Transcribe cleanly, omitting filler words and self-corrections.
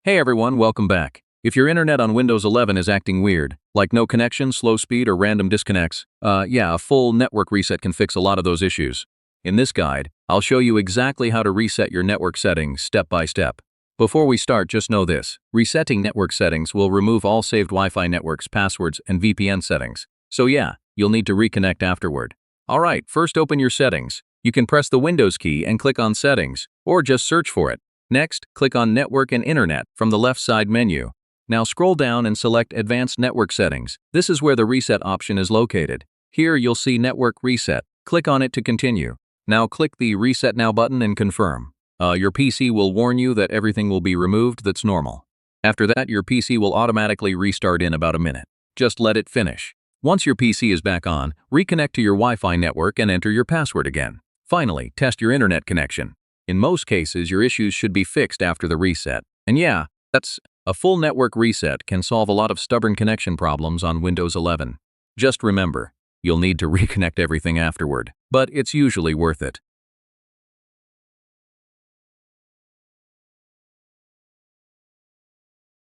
Hey everyone, welcome back. If your internet on Windows 11 is acting weird, like no connection, slow speed, or random disconnects, a full network reset can fix a lot of those issues. In this guide, I'll show you exactly how to reset your network settings step by step. Before we start, just know this: resetting network settings will remove all saved Wi-Fi networks, passwords, and VPN settings. So you'll need to reconnect afterward. Alright, first open your settings. You can press the Windows key and click on Settings, or just search for it. Next, click on Network and Internet from the left side menu. Now scroll down and select Advanced Network Settings. This is where the reset option is located. Here you'll see Network Reset. Click on it to continue. Now click the Reset Now button and confirm. Your PC will warn you that everything will be removed that's normal. After that, your PC will automatically restart in about a minute. Just let it finish. Once your PC is back on, reconnect to your Wi-Fi network and enter your password again. Finally, test your internet connection. In most cases, your issues should be fixed after the reset. And that's a full network reset can solve a lot of stubborn connection problems on Windows 11. Just remember, you'll need to reconnect everything afterward, but it's usually worth it.